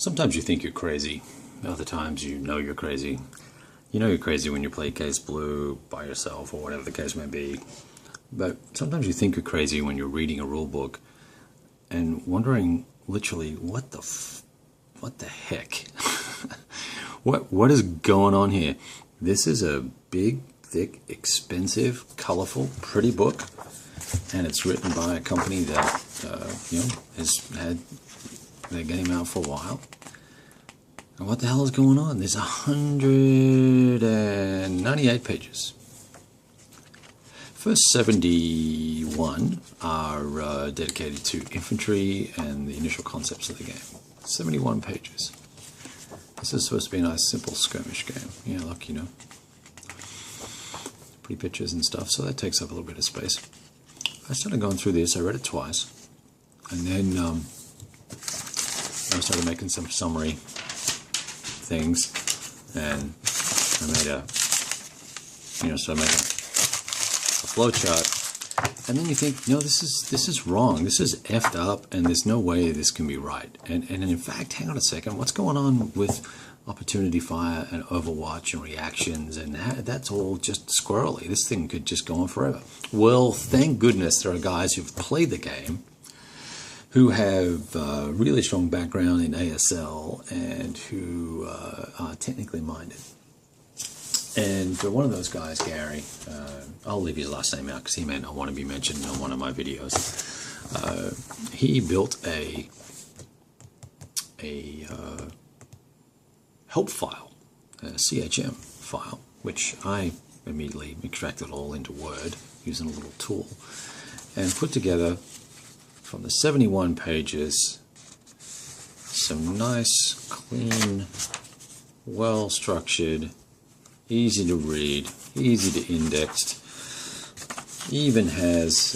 Sometimes you think you're crazy, other times you know you're crazy. You know you're crazy when you play Case Blue by yourself or whatever the case may be. But sometimes you think you're crazy when you're reading a rule book and wondering literally what the heck? what is going on here? This is a big, thick, expensive, colorful, pretty book, and it's written by a company that has had their game out for a while. And what the hell is going on? There's 198 pages. First 71 are dedicated to infantry and the initial concepts of the game. 71 pages. This is supposed to be a nice, simple skirmish game. Yeah, look, pretty pictures and stuff, so that takes up a little bit of space. I started going through this, I read it twice, and then I started making some summary things, and I made a flow chart, and then you think, no, this is wrong, this is effed up, and there's no way this can be right. And in fact, hang on a second, what's going on with Opportunity Fire and Overwatch and reactions, and that's all just squirrely. This thing could just go on forever. Well, thank goodness there are guys who've played the game, who have really strong background in ASL and who are technically minded. And one of those guys, Gary, I'll leave his last name out because he may not want to be mentioned on one of my videos. He built a help file, a CHM file, which I immediately extracted all into Word using a little tool and put together from the 71 pages some nice, clean, well-structured, easy to read, easy to index, even has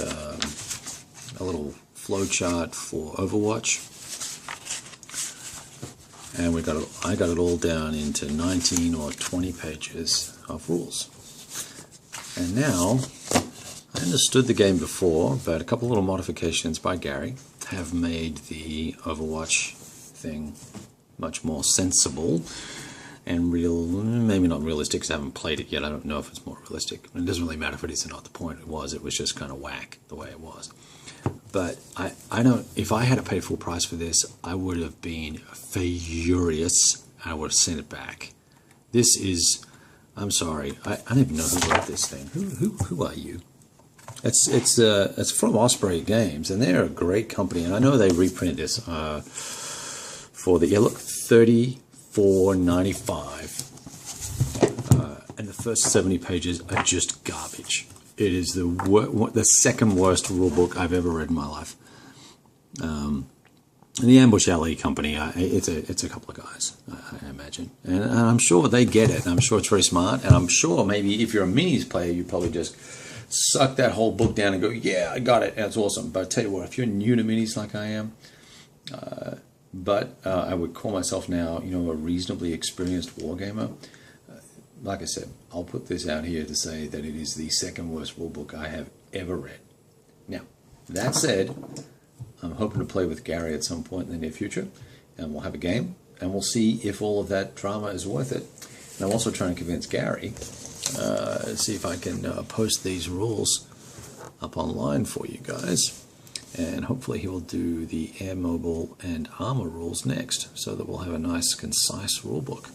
a little flow chart for Overwatch, and I got it all down into 19 or 20 pages of rules. And now, I understood the game before, but a couple little modifications by Gary have made the Overwatch thing much more sensible and real, maybe not realistic because I haven't played it yet. I don't know if it's more realistic. It doesn't really matter if it is or not. The point it was just kind of whack the way it was. But I don't, if I had to pay full price for this, I would have been furious and I would have sent it back. This is, I'm sorry, I don't even know who wrote this thing. Who are you? It's from Osprey Games, and they're a great company, and I know they reprinted this for the, look, $34.95, and the first 70 pages are just garbage. It is the second worst rule book I've ever read in my life. And the Ambush Alley company, it's a couple of guys, I imagine, and I'm sure they get it. And I'm sure it's very smart, and I'm sure maybe if you're a minis player, you probably just suck that whole book down and go, yeah, I got it, that's awesome. But I tell you what, if you're new to minis like I am, I would call myself now, a reasonably experienced wargamer. Like I said, I'll put this out here to say that it is the second worst rulebook I have ever read. Now, that said, I'm hoping to play with Gary at some point in the near future, and we'll have a game, and we'll see if all of that drama is worth it. And I'm also trying to convince Gary, see if I can post these rules up online for you guys. And hopefully he will do the air mobile and armor rules next, so that we'll have a nice, concise rulebook.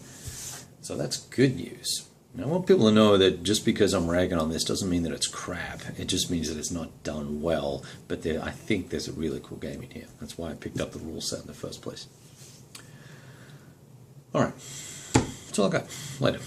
So that's good news. Now, I want people to know that just because I'm ragging on this doesn't mean that it's crap. It just means that it's not done well. But I think there's a really cool game in here. That's why I picked up the rule set in the first place. All right. That's all I got. Later.